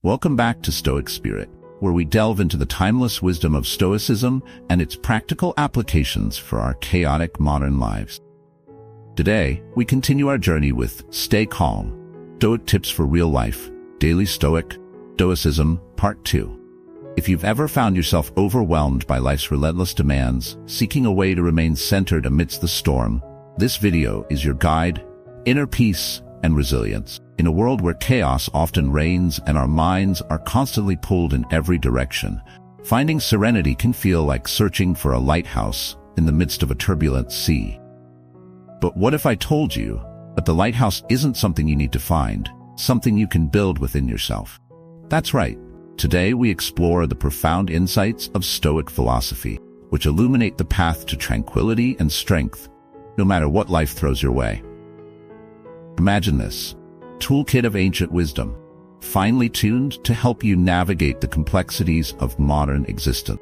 Welcome back to Stoic Spirit, where we delve into the timeless wisdom of Stoicism and its practical applications for our chaotic modern lives. Today, we continue our journey with Stay Calm, Stoic Tips for Real Life, Daily Stoicism, Part 2. If you've ever found yourself overwhelmed by life's relentless demands, seeking a way to remain centered amidst the storm, this video is your guide, inner peace, and resilience. In a world where chaos often reigns and our minds are constantly pulled in every direction, finding serenity can feel like searching for a lighthouse in the midst of a turbulent sea. But what if I told you that the lighthouse isn't something you need to find, something you can build within yourself? That's right. Today we explore the profound insights of Stoic philosophy, which illuminate the path to tranquility and strength, no matter what life throws your way. Imagine this, toolkit of ancient wisdom, finely tuned to help you navigate the complexities of modern existence.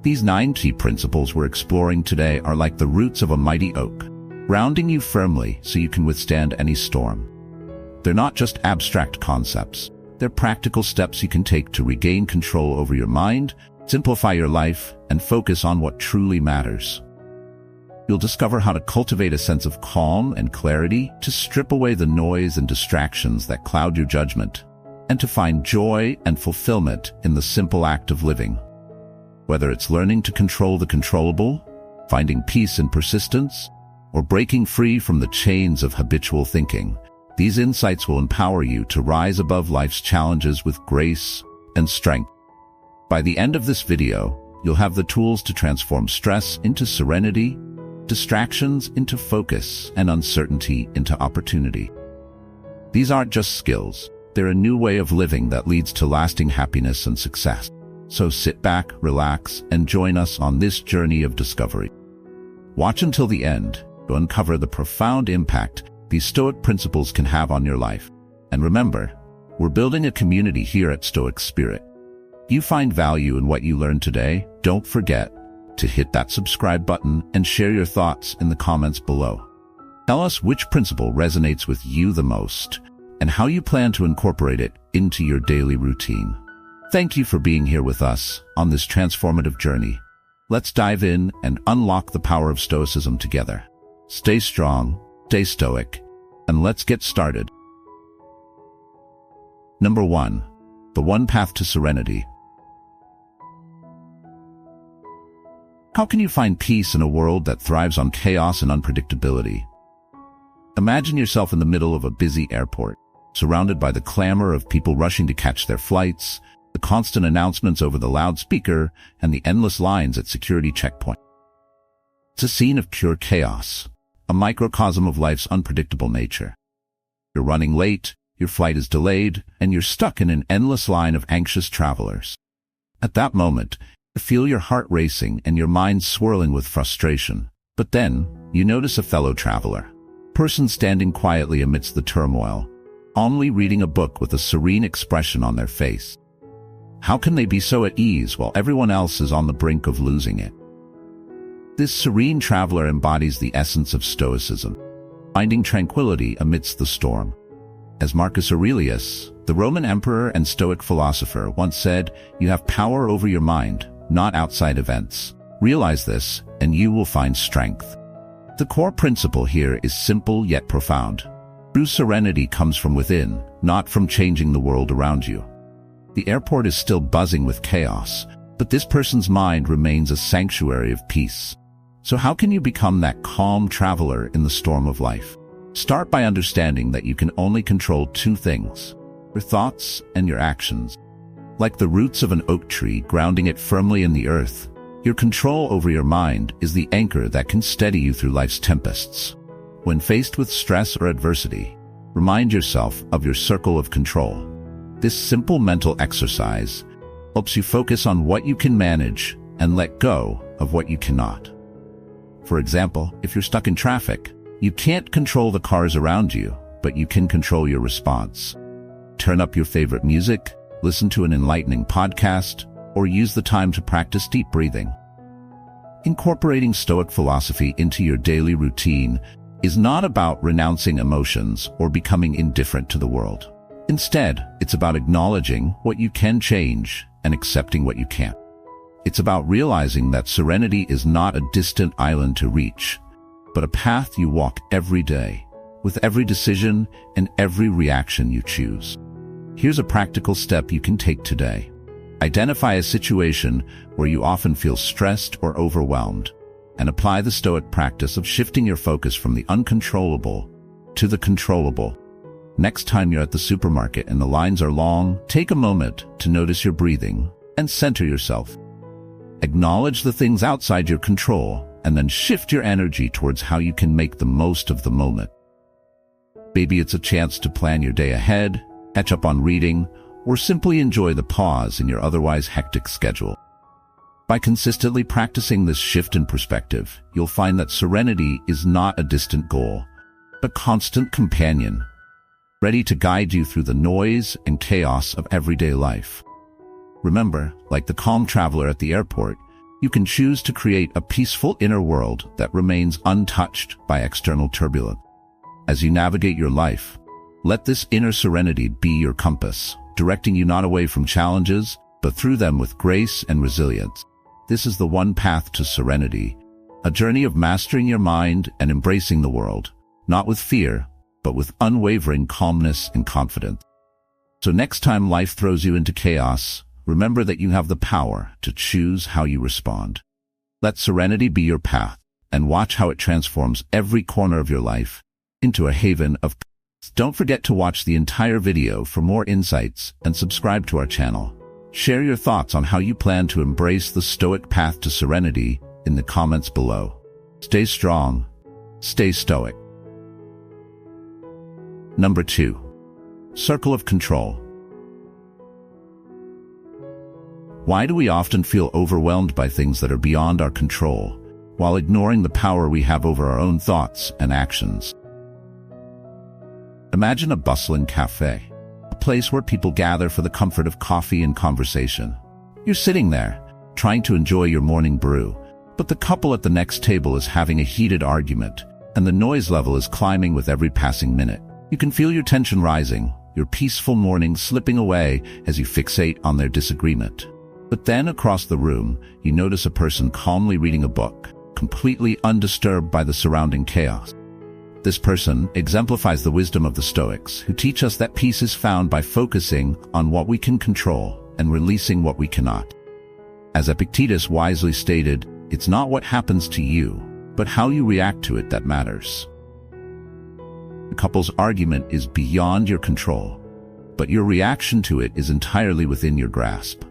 These 9 key principles we're exploring today are like the roots of a mighty oak, grounding you firmly so you can withstand any storm. They're not just abstract concepts. They're practical steps you can take to regain control over your mind, simplify your life, and focus on what truly matters. You'll discover how to cultivate a sense of calm and clarity, to strip away the noise and distractions that cloud your judgment, and to find joy and fulfillment in the simple act of living. Whether it's learning to control the controllable, finding peace in persistence, or breaking free from the chains of habitual thinking, these insights will empower you to rise above life's challenges with grace and strength. By the end of this video, you'll have the tools to transform stress into serenity, distractions into focus, and uncertainty into opportunity. These aren't just skills, they're a new way of living that leads to lasting happiness and success. So sit back, relax, and join us on this journey of discovery. Watch until the end to uncover the profound impact these Stoic principles can have on your life. And remember, we're building a community here at Stoic Spirit. If you find value in what you learned today, don't forget to hit that subscribe button and share your thoughts in the comments below. Tell us which principle resonates with you the most and how you plan to incorporate it into your daily routine. Thank you for being here with us on this transformative journey. Let's dive in and unlock the power of Stoicism together. Stay strong, stay stoic, and let's get started. Number 1. The one path to serenity. How can you find peace in a world that thrives on chaos and unpredictability? Imagine yourself in the middle of a busy airport, surrounded by the clamor of people rushing to catch their flights, the constant announcements over the loudspeaker, and the endless lines at security checkpoints. It's a scene of pure chaos, a microcosm of life's unpredictable nature. You're running late, your flight is delayed, and you're stuck in an endless line of anxious travelers. At that moment, you feel your heart racing and your mind swirling with frustration. But then, you notice a fellow traveler, a person standing quietly amidst the turmoil, calmly reading a book with a serene expression on their face. How can they be so at ease while everyone else is on the brink of losing it? This serene traveler embodies the essence of Stoicism, finding tranquility amidst the storm. As Marcus Aurelius, the Roman emperor and Stoic philosopher, once said, "You have power over your mind, not outside events. Realize this, and you will find strength." The core principle here is simple yet profound. True serenity comes from within, not from changing the world around you. The airport is still buzzing with chaos, but this person's mind remains a sanctuary of peace. So how can you become that calm traveler in the storm of life? Start by understanding that you can only control 2 things, your thoughts and your actions. Like the roots of an oak tree grounding it firmly in the earth, your control over your mind is the anchor that can steady you through life's tempests. When faced with stress or adversity, remind yourself of your circle of control. This simple mental exercise helps you focus on what you can manage and let go of what you cannot. For example, if you're stuck in traffic, you can't control the cars around you, but you can control your response. Turn up your favorite music, listen to an enlightening podcast, or use the time to practice deep breathing. Incorporating Stoic philosophy into your daily routine is not about renouncing emotions or becoming indifferent to the world. Instead, it's about acknowledging what you can change and accepting what you can't. It's about realizing that serenity is not a distant island to reach, but a path you walk every day, with every decision and every reaction you choose. Here's a practical step you can take today. Identify a situation where you often feel stressed or overwhelmed, and apply the Stoic practice of shifting your focus from the uncontrollable to the controllable. Next time you're at the supermarket and the lines are long, take a moment to notice your breathing and center yourself. Acknowledge the things outside your control, and then shift your energy towards how you can make the most of the moment. Maybe it's a chance to plan your day ahead, catch up on reading, or simply enjoy the pause in your otherwise hectic schedule. By consistently practicing this shift in perspective, you'll find that serenity is not a distant goal, but a constant companion, ready to guide you through the noise and chaos of everyday life. Remember, like the calm traveler at the airport, you can choose to create a peaceful inner world that remains untouched by external turbulence. As you navigate your life, let this inner serenity be your compass, directing you not away from challenges, but through them with grace and resilience. This is the one path to serenity, a journey of mastering your mind and embracing the world, not with fear, but with unwavering calmness and confidence. So next time life throws you into chaos, remember that you have the power to choose how you respond. Let serenity be your path, and watch how it transforms every corner of your life into a haven of peace. Don't forget to watch the entire video for more insights and subscribe to our channel. Share your thoughts on how you plan to embrace the Stoic path to serenity in the comments below. Stay strong, stay stoic. Number 2. Circle of control. Why do we often feel overwhelmed by things that are beyond our control, while ignoring the power we have over our own thoughts and actions? Imagine a bustling cafe, a place where people gather for the comfort of coffee and conversation. You're sitting there, trying to enjoy your morning brew, but the couple at the next table is having a heated argument, and the noise level is climbing with every passing minute. You can feel your tension rising, your peaceful morning slipping away as you fixate on their disagreement. But then across the room, you notice a person calmly reading a book, completely undisturbed by the surrounding chaos. This person exemplifies the wisdom of the Stoics, who teach us that peace is found by focusing on what we can control and releasing what we cannot. As Epictetus wisely stated, it's not what happens to you, but how you react to it that matters. The couple's argument is beyond your control, but your reaction to it is entirely within your grasp.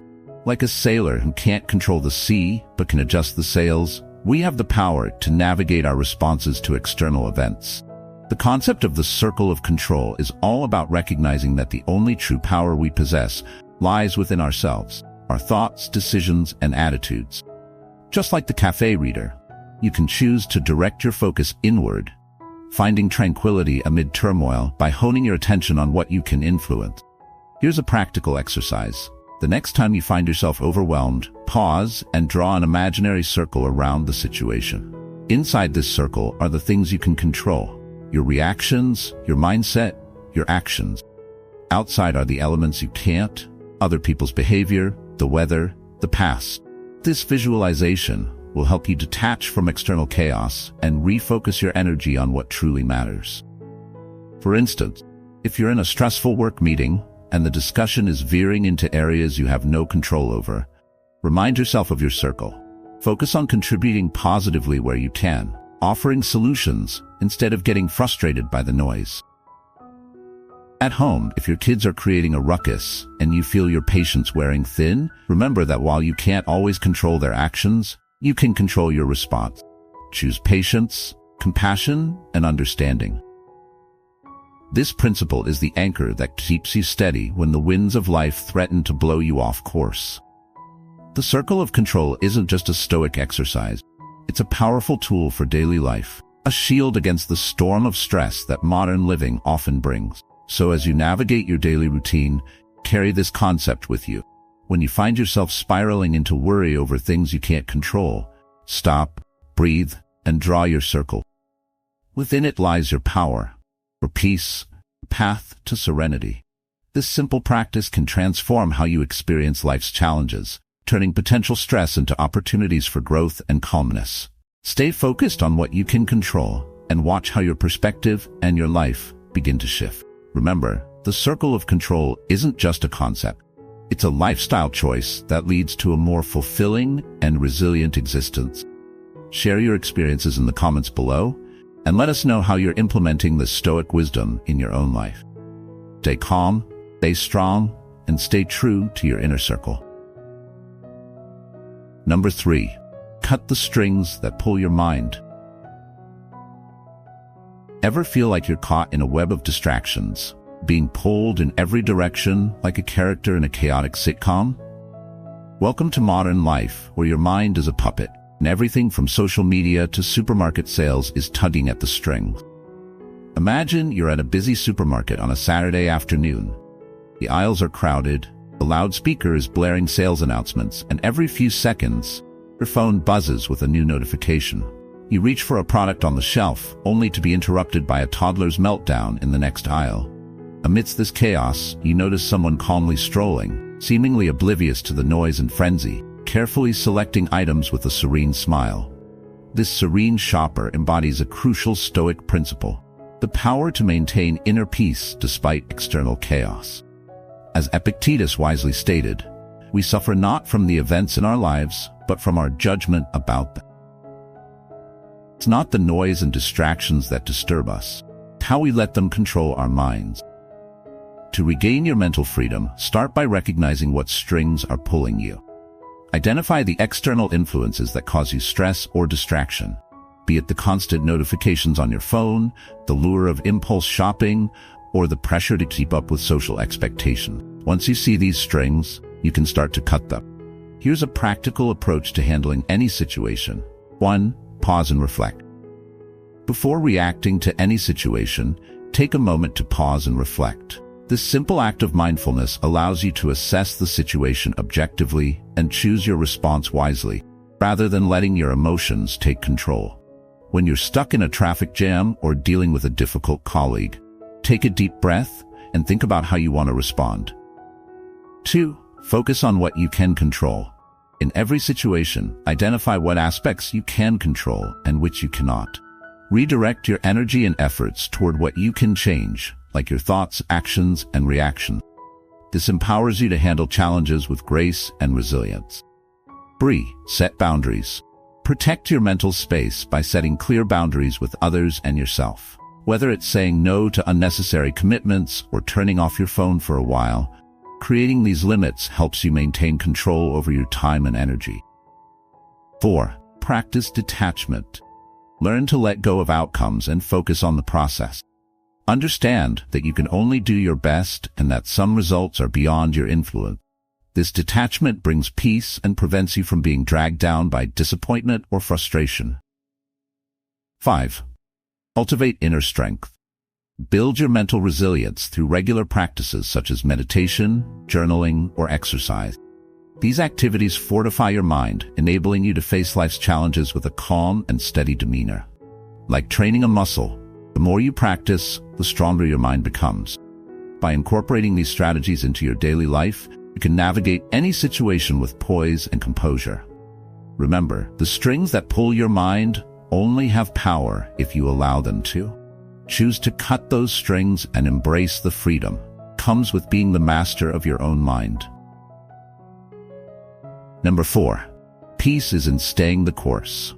Like a sailor who can't control the sea but can adjust the sails, we have the power to navigate our responses to external events. The concept of the circle of control is all about recognizing that the only true power we possess lies within ourselves, our thoughts, decisions, and attitudes. Just like the cafe reader, you can choose to direct your focus inward, finding tranquility amid turmoil by honing your attention on what you can influence. Here's a practical exercise. The next time you find yourself overwhelmed, pause and draw an imaginary circle around the situation. Inside this circle are the things you can control: your reactions, your mindset, your actions. Outside are the elements you can't: other people's behavior, the weather, the past. This visualization will help you detach from external chaos and refocus your energy on what truly matters. For instance, if you're in a stressful work meeting and the discussion is veering into areas you have no control over, remind yourself of your circle. Focus on contributing positively where you can, offering solutions instead of getting frustrated by the noise. At home, if your kids are creating a ruckus and you feel your patience wearing thin, remember that while you can't always control their actions, you can control your response. Choose patience, compassion, and understanding. This principle is the anchor that keeps you steady when the winds of life threaten to blow you off course. The circle of control isn't just a Stoic exercise. It's a powerful tool for daily life, a shield against the storm of stress that modern living often brings. So as you navigate your daily routine, carry this concept with you. When you find yourself spiraling into worry over things you can't control, stop, breathe, and draw your circle. Within it lies your power, for peace, path to serenity. This simple practice can transform how you experience life's challenges, turning potential stress into opportunities for growth and calmness. Stay focused on what you can control and watch how your perspective and your life begin to shift. Remember, the circle of control isn't just a concept. It's a lifestyle choice that leads to a more fulfilling and resilient existence. Share your experiences in the comments below and let us know how you're implementing this Stoic wisdom in your own life. Stay calm, stay strong, and stay true to your inner circle. Number 3. Cut the strings that pull your mind. Ever feel like you're caught in a web of distractions, being pulled in every direction like a character in a chaotic sitcom? Welcome to modern life, where your mind is a puppet, and everything from social media to supermarket sales is tugging at the strings. Imagine you're at a busy supermarket on a Saturday afternoon. The aisles are crowded, the loudspeaker is blaring sales announcements, and every few seconds, your phone buzzes with a new notification. You reach for a product on the shelf, only to be interrupted by a toddler's meltdown in the next aisle. Amidst this chaos, you notice someone calmly strolling, seemingly oblivious to the noise and frenzy, carefully selecting items with a serene smile. This serene shopper embodies a crucial Stoic principle: the power to maintain inner peace despite external chaos. As Epictetus wisely stated, we suffer not from the events in our lives, but from our judgment about them. It's not the noise and distractions that disturb us, it's how we let them control our minds. To regain your mental freedom, start by recognizing what strings are pulling you. Identify the external influences that cause you stress or distraction, be it the constant notifications on your phone, the lure of impulse shopping, or the pressure to keep up with social expectations. Once you see these strings, you can start to cut them. Here's a practical approach to handling any situation. 1. Pause and reflect. Before reacting to any situation, take a moment to pause and reflect. This simple act of mindfulness allows you to assess the situation objectively and choose your response wisely, rather than letting your emotions take control. When you're stuck in a traffic jam or dealing with a difficult colleague, take a deep breath and think about how you want to respond. 2. Focus on what you can control. In every situation, identify what aspects you can control and which you cannot. Redirect your energy and efforts toward what you can change, like your thoughts, actions, and reactions. This empowers you to handle challenges with grace and resilience. 3. Set boundaries. Protect your mental space by setting clear boundaries with others and yourself. Whether it's saying no to unnecessary commitments or turning off your phone for a while, creating these limits helps you maintain control over your time and energy. 4. Practice detachment. Learn to let go of outcomes and focus on the process. Understand that you can only do your best and that some results are beyond your influence. This detachment brings peace and prevents you from being dragged down by disappointment or frustration. 5. Cultivate inner strength. Build your mental resilience through regular practices such as meditation, journaling, or exercise. These activities fortify your mind, enabling you to face life's challenges with a calm and steady demeanor. Like training a muscle, the more you practice, the stronger your mind becomes. By incorporating these strategies into your daily life, you can navigate any situation with poise and composure. Remember, the strings that pull your mind only have power if you allow them to. Choose to cut those strings and embrace the freedom that comes with being the master of your own mind. Number 4. Peace is in staying the course.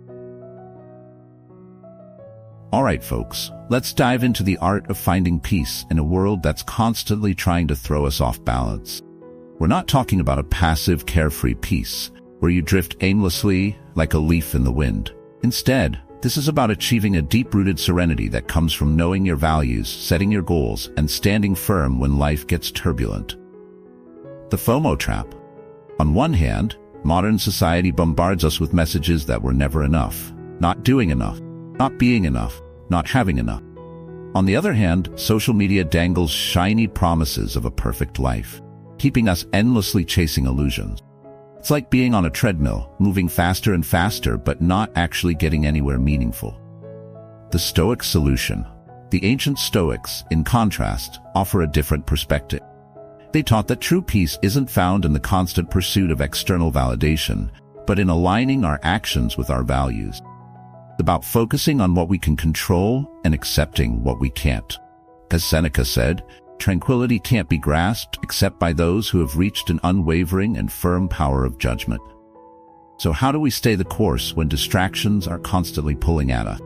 Alright folks, let's dive into the art of finding peace in a world that's constantly trying to throw us off balance. We're not talking about a passive, carefree peace, where you drift aimlessly like a leaf in the wind. Instead, this is about achieving a deep-rooted serenity that comes from knowing your values, setting your goals, and standing firm when life gets turbulent. The FOMO trap. On one hand, modern society bombards us with messages that we're never enough, not doing enough, not being enough, not having enough. On the other hand, social media dangles shiny promises of a perfect life, keeping us endlessly chasing illusions. It's like being on a treadmill, moving faster and faster, but not actually getting anywhere meaningful. The Stoic solution. The ancient Stoics, in contrast, offer a different perspective. They taught that true peace isn't found in the constant pursuit of external validation, but in aligning our actions with our values. It's about focusing on what we can control and accepting what we can't. As Seneca said, tranquility can't be grasped except by those who have reached an unwavering and firm power of judgment. So how do we stay the course when distractions are constantly pulling at us?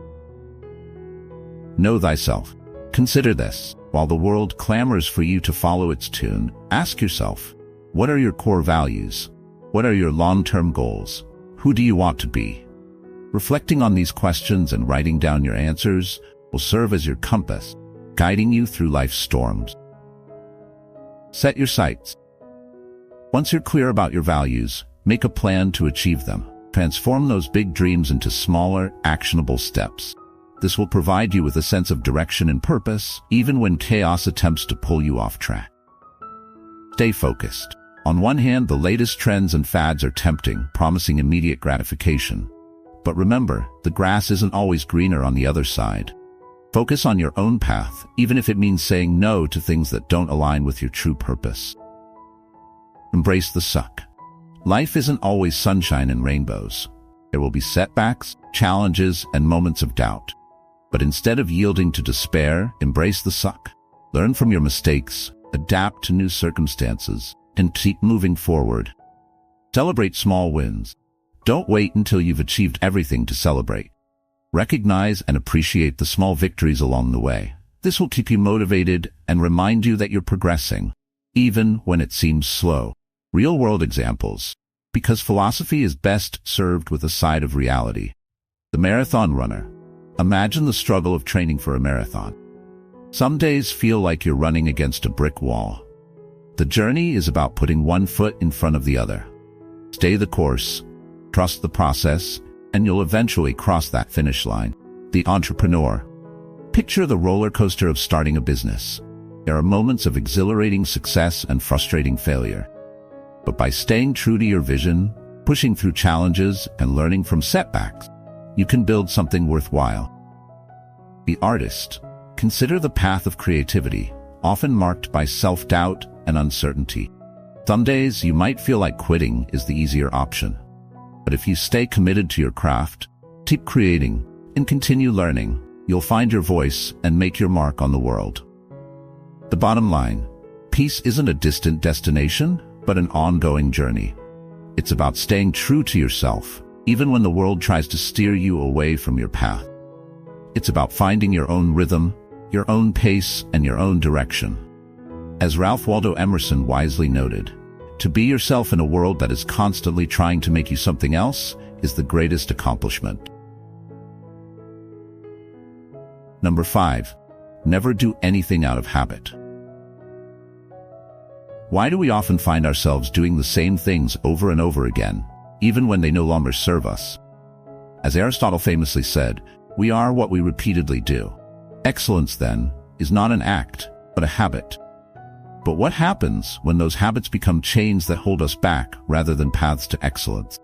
Know thyself. Consider this. While the world clamors for you to follow its tune, ask yourself, what are your core values? What are your long-term goals? Who do you want to be? Reflecting on these questions and writing down your answers will serve as your compass, guiding you through life's storms. Set your sights. Once you're clear about your values, make a plan to achieve them. Transform those big dreams into smaller, actionable steps. This will provide you with a sense of direction and purpose, even when chaos attempts to pull you off track. Stay focused. On one hand, the latest trends and fads are tempting, promising immediate gratification. But remember, the grass isn't always greener on the other side. Focus on your own path, even if it means saying no to things that don't align with your true purpose. Embrace the suck. Life isn't always sunshine and rainbows. There will be setbacks, challenges, and moments of doubt. But instead of yielding to despair, embrace the suck. Learn from your mistakes, adapt to new circumstances, and keep moving forward. Celebrate small wins. Don't wait until you've achieved everything to celebrate. Recognize and appreciate the small victories along the way. This will keep you motivated and remind you that you're progressing, even when it seems slow. Real-world examples. Because philosophy is best served with a side of reality. The marathon runner. Imagine the struggle of training for a marathon. Some days feel like you're running against a brick wall. The journey is about putting one foot in front of the other. Stay the course, trust the process, and you'll eventually cross that finish line. The entrepreneur. Picture the roller coaster of starting a business. There are moments of exhilarating success and frustrating failure. But by staying true to your vision, pushing through challenges, and learning from setbacks, you can build something worthwhile. The artist. Consider the path of creativity, often marked by self-doubt and uncertainty. Some days you might feel like quitting is the easier option. But if you stay committed to your craft, keep creating, and continue learning, you'll find your voice and make your mark on the world. The bottom line. Peace isn't a distant destination, but an ongoing journey. It's about staying true to yourself, even when the world tries to steer you away from your path. It's about finding your own rhythm, your own pace, and your own direction. As Ralph Waldo Emerson wisely noted, to be yourself in a world that is constantly trying to make you something else is the greatest accomplishment. Number 5. Never do anything out of habit. Why do we often find ourselves doing the same things over and over again, even when they no longer serve us? As Aristotle famously said, we are what we repeatedly do. Excellence, then, is not an act, but a habit. But what happens when those habits become chains that hold us back rather than paths to excellence?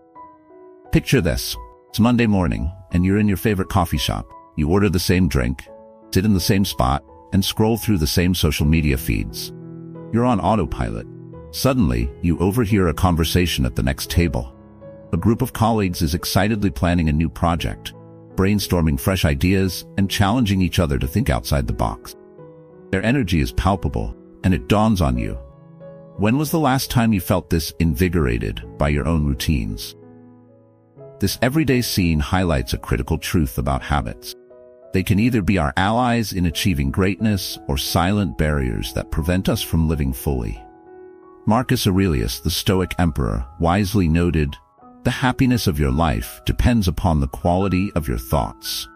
Picture this. It's Monday morning, and you're in your favorite coffee shop. You order the same drink, sit in the same spot, and scroll through the same social media feeds. You're on autopilot. Suddenly, you overhear a conversation at the next table. A group of colleagues is excitedly planning a new project, brainstorming fresh ideas and challenging each other to think outside the box. Their energy is palpable, and it dawns on you. When was the last time you felt this invigorated by your own routines? This everyday scene highlights a critical truth about habits. They can either be our allies in achieving greatness or silent barriers that prevent us from living fully. Marcus Aurelius, the Stoic emperor, wisely noted, "The happiness of your life depends upon the quality of your thoughts."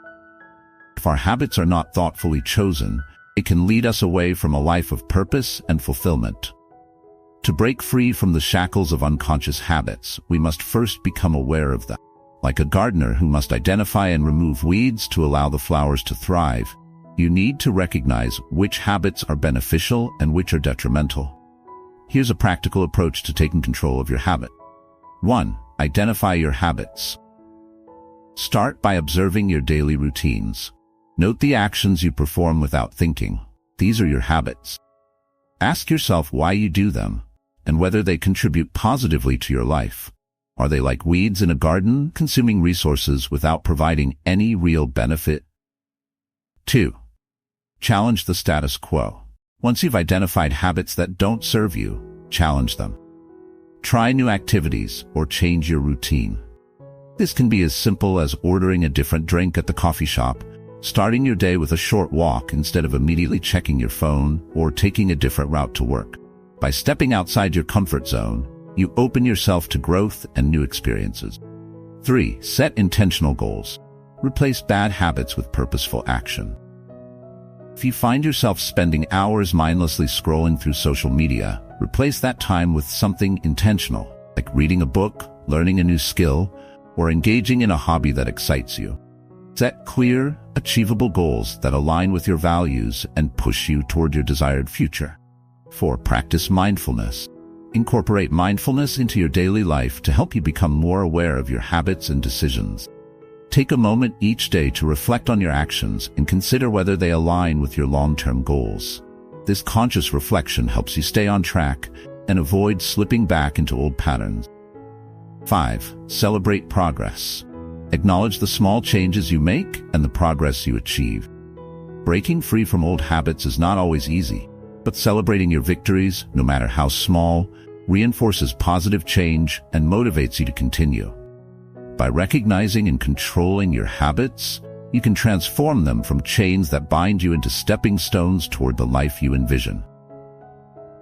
If our habits are not thoughtfully chosen, it can lead us away from a life of purpose and fulfillment. To break free from the shackles of unconscious habits, we must first become aware of them. Like a gardener who must identify and remove weeds to allow the flowers to thrive, you need to recognize which habits are beneficial and which are detrimental. Here's a practical approach to taking control of your habit. 1. Identify your habits. Start by observing your daily routines. Note the actions you perform without thinking. These are your habits. Ask yourself why you do them and whether they contribute positively to your life. Are they like weeds in a garden, consuming resources without providing any real benefit? 2. Challenge the status quo. Once you've identified habits that don't serve you, challenge them. Try new activities or change your routine. This can be as simple as ordering a different drink at the coffee shop, starting your day with a short walk instead of immediately checking your phone, or taking a different route to work. By stepping outside your comfort zone, you open yourself to growth and new experiences. 3. Set intentional goals. Replace bad habits with purposeful action. If you find yourself spending hours mindlessly scrolling through social media, replace that time with something intentional, like reading a book, learning a new skill, or engaging in a hobby that excites you. Set clear, achievable goals that align with your values and push you toward your desired future. 4. Practice mindfulness. Incorporate mindfulness into your daily life to help you become more aware of your habits and decisions. Take a moment each day to reflect on your actions and consider whether they align with your long-term goals. This conscious reflection helps you stay on track and avoid slipping back into old patterns. 5. Celebrate progress. Acknowledge the small changes you make and the progress you achieve. Breaking free from old habits is not always easy, but celebrating your victories, no matter how small, reinforces positive change and motivates you to continue. By recognizing and controlling your habits, you can transform them from chains that bind you into stepping stones toward the life you envision.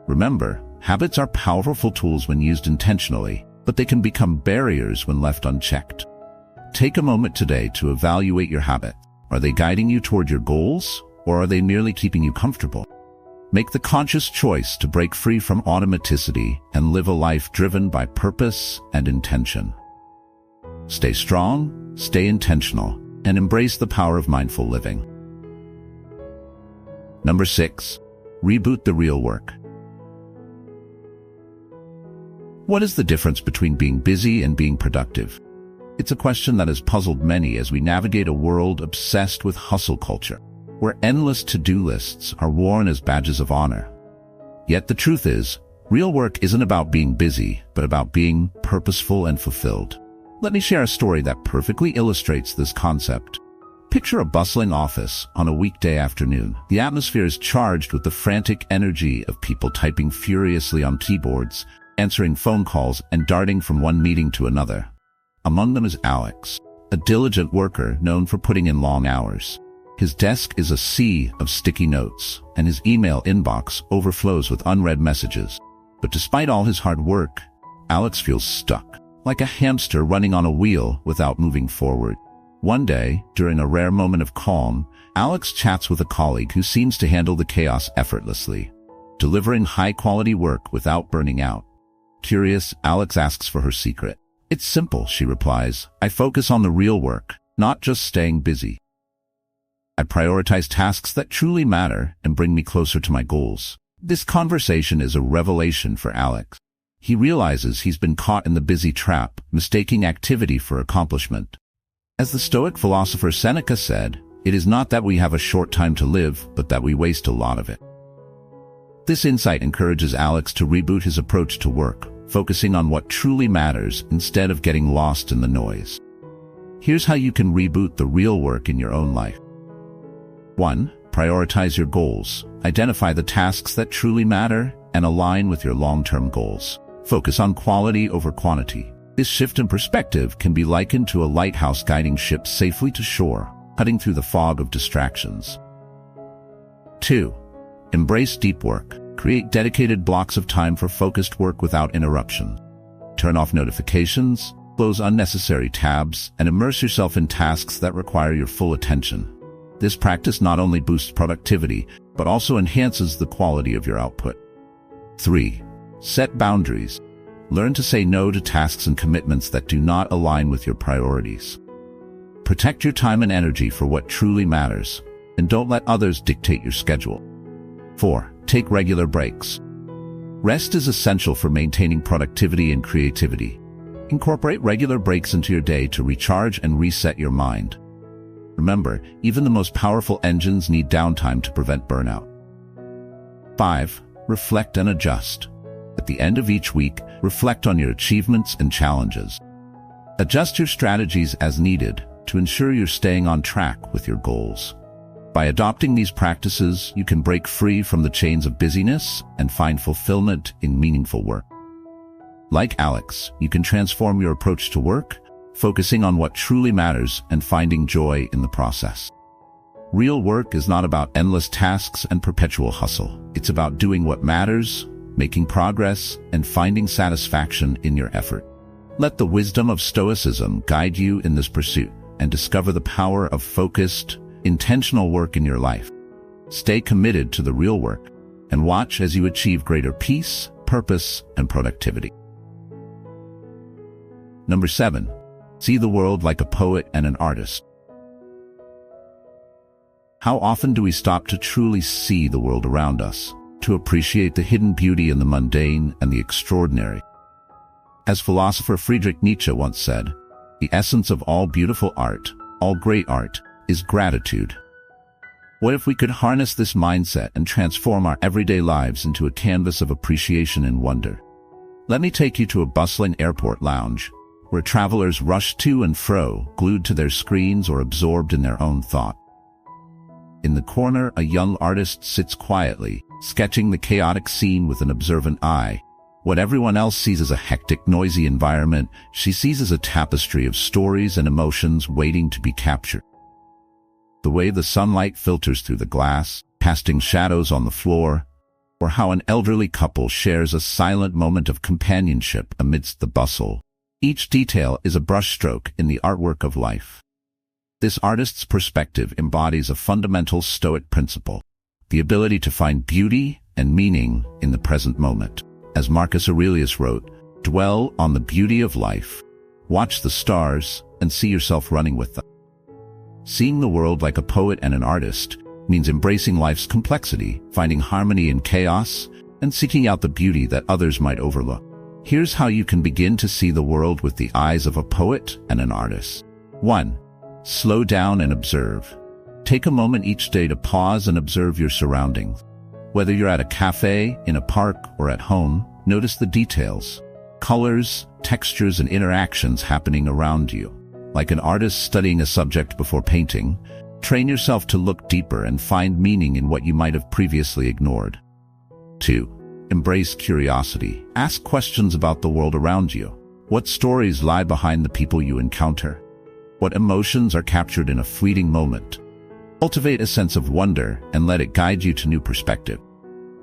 Remember, habits are powerful tools when used intentionally, but they can become barriers when left unchecked. Take a moment today to evaluate your habits. Are they guiding you toward your goals, or are they merely keeping you comfortable? Make the conscious choice to break free from automaticity and live a life driven by purpose and intention. Stay strong, stay intentional, and embrace the power of mindful living. Number 6. Reboot the real work. What is the difference between being busy and being productive? It's a question that has puzzled many as we navigate a world obsessed with hustle culture, where endless to-do lists are worn as badges of honor. Yet the truth is, real work isn't about being busy, but about being purposeful and fulfilled. Let me share a story that perfectly illustrates this concept. Picture a bustling office on a weekday afternoon. The atmosphere is charged with the frantic energy of people typing furiously on keyboards, answering phone calls, and darting from one meeting to another. Among them is Alex, a diligent worker known for putting in long hours. His desk is a sea of sticky notes, and his email inbox overflows with unread messages. But despite all his hard work, Alex feels stuck, like a hamster running on a wheel without moving forward. One day, during a rare moment of calm, Alex chats with a colleague who seems to handle the chaos effortlessly, delivering high-quality work without burning out. Curious, Alex asks for her secret. "It's simple," she replies. "I focus on the real work, not just staying busy. I prioritize tasks that truly matter and bring me closer to my goals." This conversation is a revelation for Alex. He realizes he's been caught in the busy trap, mistaking activity for accomplishment. As the Stoic philosopher Seneca said, "It is not that we have a short time to live, but that we waste a lot of it." This insight encourages Alex to reboot his approach to work, focusing on what truly matters instead of getting lost in the noise. Here's how you can reboot the real work in your own life. 1. Prioritize your goals. Identify the tasks that truly matter and align with your long-term goals. Focus on quality over quantity. This shift in perspective can be likened to a lighthouse guiding ships safely to shore, cutting through the fog of distractions. 2. Embrace deep work. Create dedicated blocks of time for focused work without interruption. Turn off notifications, close unnecessary tabs, and immerse yourself in tasks that require your full attention. This practice not only boosts productivity, but also enhances the quality of your output. 3. Set boundaries. Learn to say no to tasks and commitments that do not align with your priorities. Protect your time and energy for what truly matters, and don't let others dictate your schedule. 4. Take regular breaks. Rest is essential for maintaining productivity and creativity. Incorporate regular breaks into your day to recharge and reset your mind. Remember, even the most powerful engines need downtime to prevent burnout. 5. reflect and adjust. At the end of each week, reflect on your achievements and challenges. Adjust your strategies as needed to ensure you're staying on track with your goals. By adopting these practices, you can break free from the chains of busyness and find fulfillment in meaningful work. Like Alex, you can transform your approach to work, focusing on what truly matters and finding joy in the process. Real work is not about endless tasks and perpetual hustle. It's about doing what matters, making progress, and finding satisfaction in your effort. Let the wisdom of Stoicism guide you in this pursuit and discover the power of focused, intentional work in your life. Stay committed to the real work and watch as you achieve greater peace, purpose, and productivity. Number 7. See the world like a poet and an artist. How often do we stop to truly see the world around us, to appreciate the hidden beauty in the mundane and the extraordinary? As philosopher Friedrich Nietzsche once said, the essence of all beautiful art, all great art, is gratitude. What if we could harness this mindset and transform our everyday lives into a canvas of appreciation and wonder? Let me take you to a bustling airport lounge, where travelers rush to and fro, glued to their screens or absorbed in their own thought. In the corner, a young artist sits quietly, sketching the chaotic scene with an observant eye. What everyone else sees as a hectic, noisy environment, she sees as a tapestry of stories and emotions waiting to be captured. The way the sunlight filters through the glass, casting shadows on the floor, or how an elderly couple shares a silent moment of companionship amidst the bustle. Each detail is a brushstroke in the artwork of life. This artist's perspective embodies a fundamental Stoic principle, the ability to find beauty and meaning in the present moment. As Marcus Aurelius wrote, "Dwell on the beauty of life, watch the stars, and see yourself running with them." Seeing the world like a poet and an artist means embracing life's complexity, finding harmony in chaos, and seeking out the beauty that others might overlook. Here's how you can begin to see the world with the eyes of a poet and an artist. 1. Slow down and observe. Take a moment each day to pause and observe your surroundings. Whether you're at a cafe, in a park, or at home, notice the details, colors, textures, and interactions happening around you. Like an artist studying a subject before painting, train yourself to look deeper and find meaning in what you might have previously ignored. 2. Embrace curiosity. Ask questions about the world around you. What stories lie behind the people you encounter? What emotions are captured in a fleeting moment? Cultivate a sense of wonder and let it guide you to new perspective.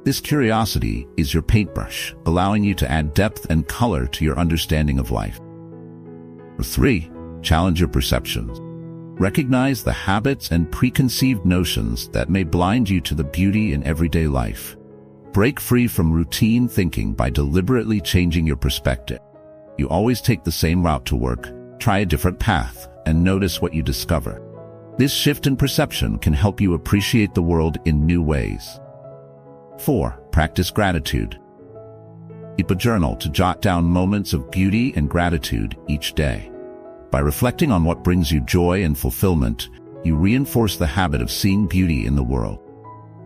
This curiosity is your paintbrush, allowing you to add depth and color to your understanding of life. 3. Challenge your perceptions. Recognize the habits and preconceived notions that may blind you to the beauty in everyday life. Break free from routine thinking by deliberately changing your perspective. You always take the same route to work. Try a different path and notice what you discover. This shift in perception can help you appreciate the world in new ways. 4. Practice gratitude. Keep a journal to jot down moments of beauty and gratitude each day. By reflecting on what brings you joy and fulfillment, you reinforce the habit of seeing beauty in the world.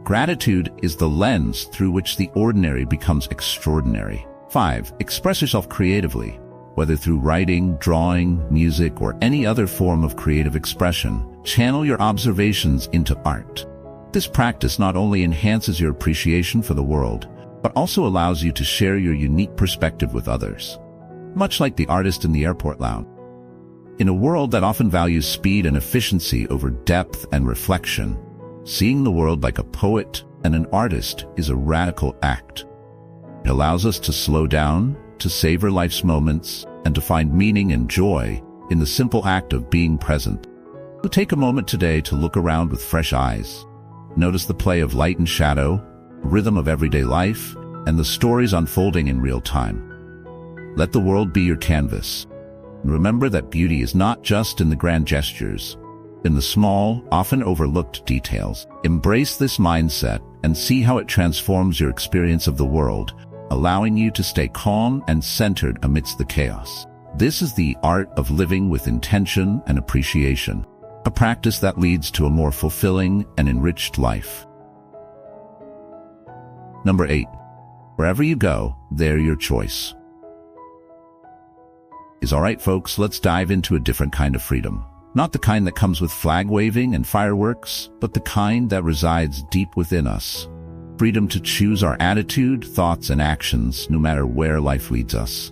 Gratitude is the lens through which the ordinary becomes extraordinary. 5. Express yourself creatively. Whether through writing, drawing, music, or any other form of creative expression, channel your observations into art. This practice not only enhances your appreciation for the world, but also allows you to share your unique perspective with others. Much like the artist in the airport lounge. In a world that often values speed and efficiency over depth and reflection, seeing the world like a poet and an artist is a radical act. It allows us to slow down, to savor life's moments, and to find meaning and joy in the simple act of being present. So take a moment today to look around with fresh eyes. Notice the play of light and shadow, the rhythm of everyday life, and the stories unfolding in real time. Let the world be your canvas. And remember that beauty is not just in the grand gestures, in the small, often overlooked details. Embrace this mindset and see how it transforms your experience of the world, allowing you to stay calm and centered amidst the chaos. This is the art of living with intention and appreciation, a practice that leads to a more fulfilling and enriched life. Number 8. Wherever you go, they're your choice. All right, folks, let's dive into a different kind of freedom. Not the kind that comes with flag waving and fireworks, but the kind that resides deep within us. Freedom to choose our attitude, thoughts, and actions, no matter where life leads us.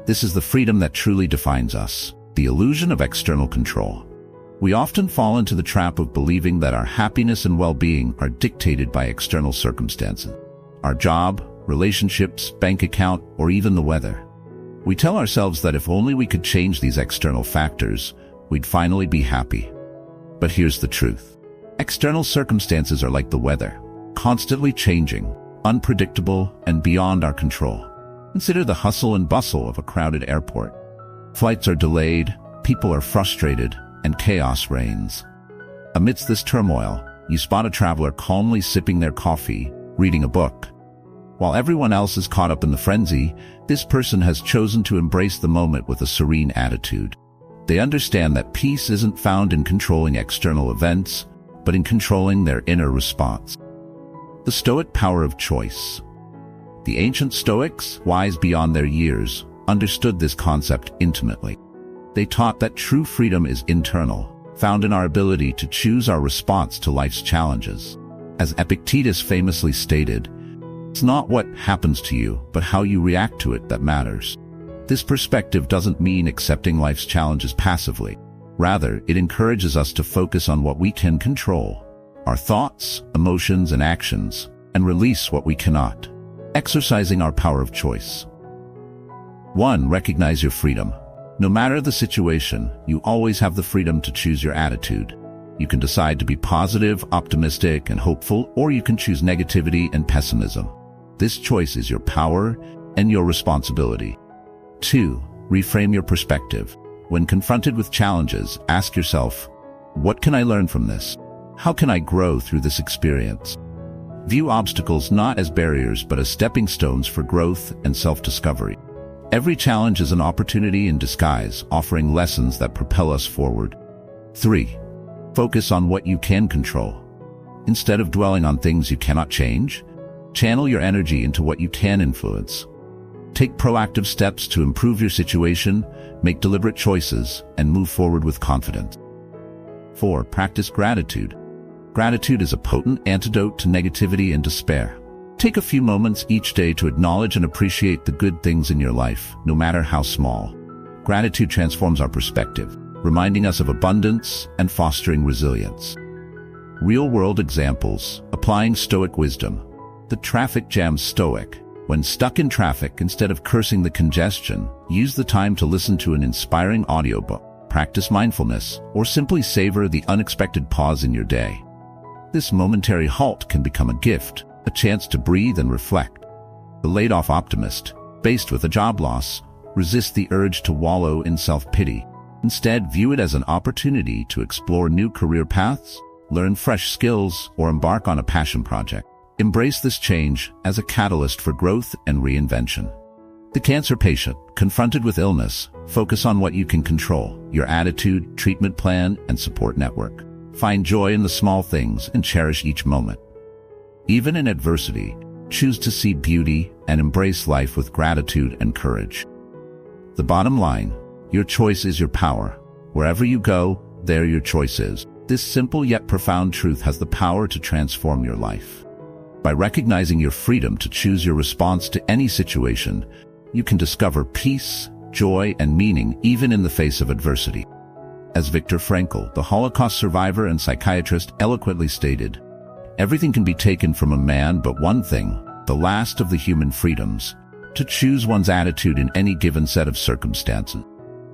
This is the freedom that truly defines us, the illusion of external control. We often fall into the trap of believing that our happiness and well-being are dictated by external circumstances. Our job, relationships, bank account, or even the weather. We tell ourselves that if only we could change these external factors, we'd finally be happy. But here's the truth. External circumstances are like the weather, constantly changing, unpredictable, and beyond our control. Consider the hustle and bustle of a crowded airport. Flights are delayed, people are frustrated, and chaos reigns. Amidst this turmoil, you spot a traveler calmly sipping their coffee, reading a book. While everyone else is caught up in the frenzy, this person has chosen to embrace the moment with a serene attitude. They understand that peace isn't found in controlling external events, but in controlling their inner response. The Stoic power of choice. The ancient Stoics, wise beyond their years, understood this concept intimately. They taught that true freedom is internal, found in our ability to choose our response to life's challenges. As Epictetus famously stated, "It's not what happens to you, but how you react to it that matters." This perspective doesn't mean accepting life's challenges passively. Rather, it encourages us to focus on what we can control, our thoughts, emotions, and actions, and release what we cannot, exercising our power of choice. 1. Recognize your freedom. No matter the situation, you always have the freedom to choose your attitude. You can decide to be positive, optimistic, and hopeful, or you can choose negativity and pessimism. This choice is your power and your responsibility. 2. Reframe your perspective. When confronted with challenges, ask yourself, what can I learn from this? How can I grow through this experience? View obstacles not as barriers but as stepping stones for growth and self-discovery. Every challenge is an opportunity in disguise, offering lessons that propel us forward. 3. Focus on what you can control. Instead of dwelling on things you cannot change, channel your energy into what you can influence. Take proactive steps to improve your situation, make deliberate choices, and move forward with confidence. 4. Practice gratitude. Gratitude is a potent antidote to negativity and despair. Take a few moments each day to acknowledge and appreciate the good things in your life, no matter how small. Gratitude transforms our perspective, reminding us of abundance and fostering resilience. Real-world examples, applying Stoic wisdom. The traffic jam Stoic. When stuck in traffic, instead of cursing the congestion, use the time to listen to an inspiring audiobook, practice mindfulness, or simply savor the unexpected pause in your day. This momentary halt can become a gift, a chance to breathe and reflect. The laid-off optimist, faced with a job loss, resists the urge to wallow in self-pity. Instead, view it as an opportunity to explore new career paths, learn fresh skills, or embark on a passion project. Embrace this change as a catalyst for growth and reinvention. The cancer patient, confronted with illness, focus on what you can control, your attitude, treatment plan, and support network. Find joy in the small things and cherish each moment. Even in adversity, choose to see beauty and embrace life with gratitude and courage. The bottom line, your choice is your power. Wherever you go, there your choice is. This simple yet profound truth has the power to transform your life. By recognizing your freedom to choose your response to any situation, you can discover peace, joy, and meaning even in the face of adversity. As Viktor Frankl, the Holocaust survivor and psychiatrist, eloquently stated, "Everything can be taken from a man but one thing, the last of the human freedoms, to choose one's attitude in any given set of circumstances,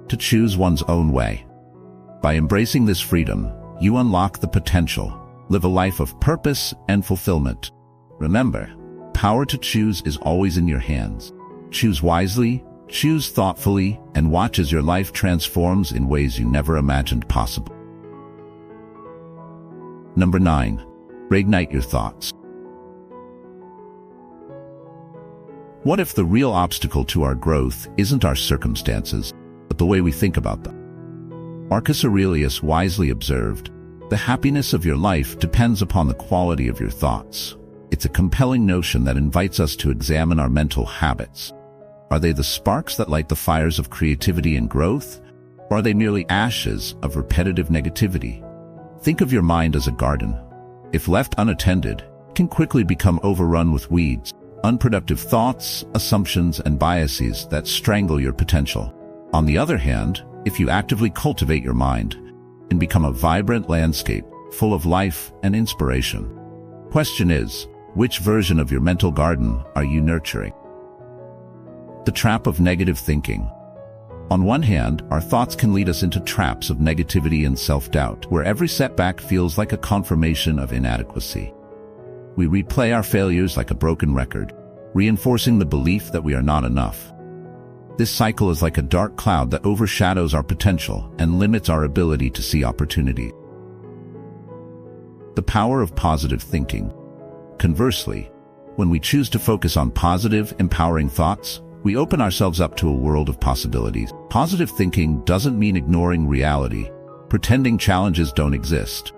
to choose one's own way." By embracing this freedom, you unlock the potential, live a life of purpose and fulfillment. Remember, power to choose is always in your hands. Choose wisely, choose thoughtfully, and watch as your life transforms in ways you never imagined possible. Number 9. Reignite your thoughts. What if the real obstacle to our growth isn't our circumstances, but the way we think about them? Marcus Aurelius wisely observed, "The happiness of your life depends upon the quality of your thoughts." It's a compelling notion that invites us to examine our mental habits. Are they the sparks that light the fires of creativity and growth? Or are they merely ashes of repetitive negativity? Think of your mind as a garden. If left unattended, it can quickly become overrun with weeds, unproductive thoughts, assumptions, and biases that strangle your potential. On the other hand, if you actively cultivate your mind, it can become a vibrant landscape full of life and inspiration. Question is, which version of your mental garden are you nurturing? The trap of negative thinking. On one hand, our thoughts can lead us into traps of negativity and self-doubt, where every setback feels like a confirmation of inadequacy. We replay our failures like a broken record, reinforcing the belief that we are not enough. This cycle is like a dark cloud that overshadows our potential and limits our ability to see opportunity. The power of positive thinking. Conversely, when we choose to focus on positive, empowering thoughts, we open ourselves up to a world of possibilities. Positive thinking doesn't mean ignoring reality, pretending challenges don't exist.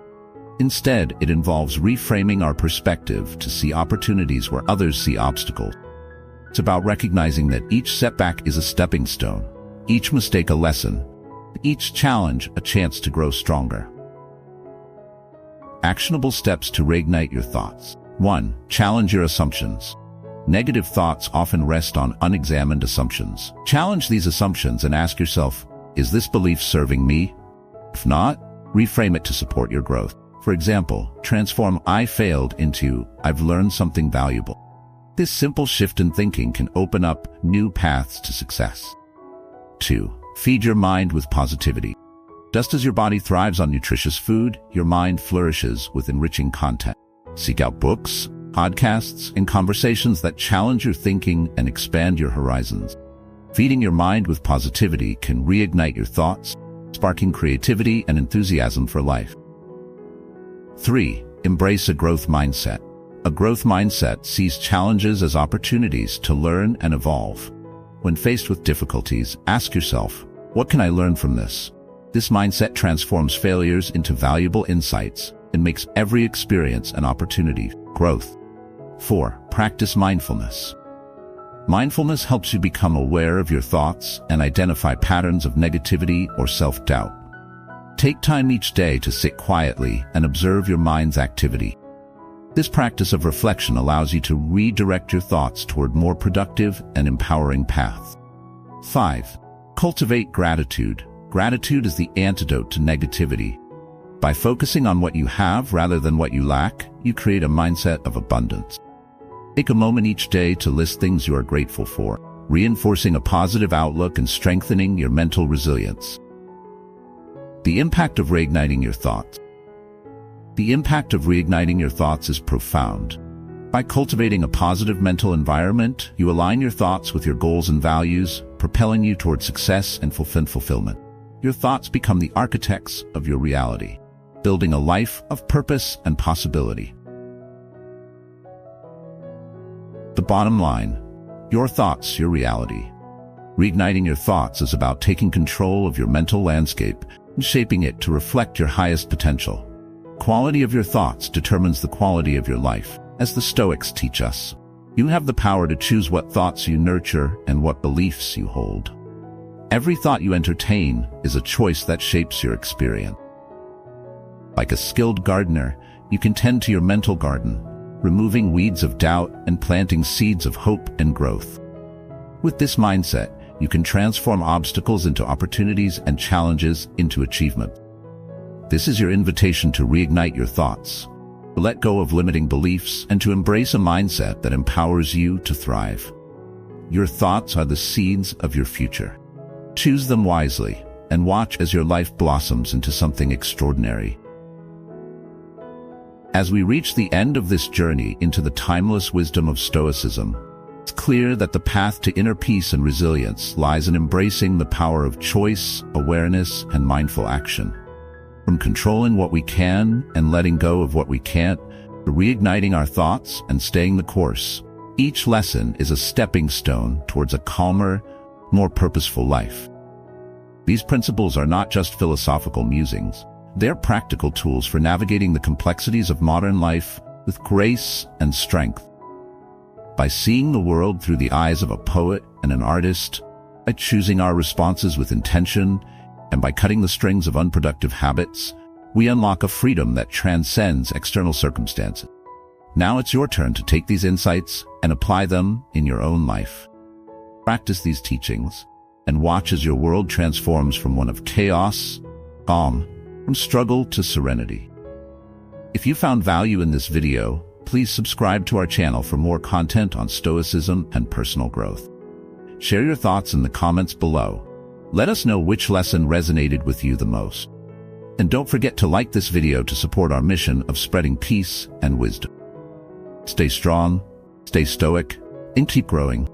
Instead, it involves reframing our perspective to see opportunities where others see obstacles. It's about recognizing that each setback is a stepping stone, each mistake a lesson, each challenge a chance to grow stronger. Actionable steps to reignite your thoughts. 1. Challenge your assumptions. Negative thoughts often rest on unexamined assumptions. Challenge these assumptions and ask yourself, is this belief serving me? If not, reframe it to support your growth. For example, transform "I failed" into "I've learned something valuable." This simple shift in thinking can open up new paths to success. 2. Feed your mind with positivity. Just as your body thrives on nutritious food, your mind flourishes with enriching content. Seek out books, podcasts, and conversations that challenge your thinking and expand your horizons. Feeding your mind with positivity can reignite your thoughts, sparking creativity and enthusiasm for life. 3. Embrace a growth mindset. A growth mindset sees challenges as opportunities to learn and evolve. When faced with difficulties, ask yourself, what can I learn from this? This mindset transforms failures into valuable insights and makes every experience an opportunity for growth. 4. Practice mindfulness. Mindfulness helps you become aware of your thoughts and identify patterns of negativity or self-doubt. Take time each day to sit quietly and observe your mind's activity. This practice of reflection allows you to redirect your thoughts toward more productive and empowering paths. 5. Cultivate gratitude. Gratitude is the antidote to negativity. By focusing on what you have rather than what you lack, you create a mindset of abundance. Take a moment each day to list things you are grateful for, reinforcing a positive outlook and strengthening your mental resilience. The impact of reigniting your thoughts. The impact of reigniting your thoughts is profound. By cultivating a positive mental environment, you align your thoughts with your goals and values, propelling you toward success and fulfillment. Your thoughts become the architects of your reality, building a life of purpose and possibility. The bottom line: your thoughts, your reality. Reigniting your thoughts is about taking control of your mental landscape and shaping it to reflect your highest potential. Quality of your thoughts determines the quality of your life. As the Stoics teach us, you have the power to choose what thoughts you nurture and what beliefs you hold. Every thought you entertain is a choice that shapes your experience. Like a skilled gardener, you can tend to your mental garden, removing weeds of doubt and planting seeds of hope and growth. With this mindset, you can transform obstacles into opportunities and challenges into achievement. This is your invitation to reignite your thoughts, to let go of limiting beliefs, and to embrace a mindset that empowers you to thrive. Your thoughts are the seeds of your future. Choose them wisely and watch as your life blossoms into something extraordinary. As we reach the end of this journey into the timeless wisdom of Stoicism, it's clear that the path to inner peace and resilience lies in embracing the power of choice, awareness, and mindful action. From controlling what we can and letting go of what we can't, to reigniting our thoughts and staying the course, each lesson is a stepping stone towards a calmer, more purposeful life. These principles are not just philosophical musings. They're practical tools for navigating the complexities of modern life with grace and strength. By seeing the world through the eyes of a poet and an artist, by choosing our responses with intention, and by cutting the strings of unproductive habits, we unlock a freedom that transcends external circumstances. Now it's your turn to take these insights and apply them in your own life. Practice these teachings and watch as your world transforms from one of chaos, calm, from struggle to serenity. If you found value in this video, please subscribe to our channel for more content on Stoicism and personal growth. Share your thoughts in the comments below. Let us know which lesson resonated with you the most. And don't forget to like this video to support our mission of spreading peace and wisdom. Stay strong, stay stoic, and keep growing.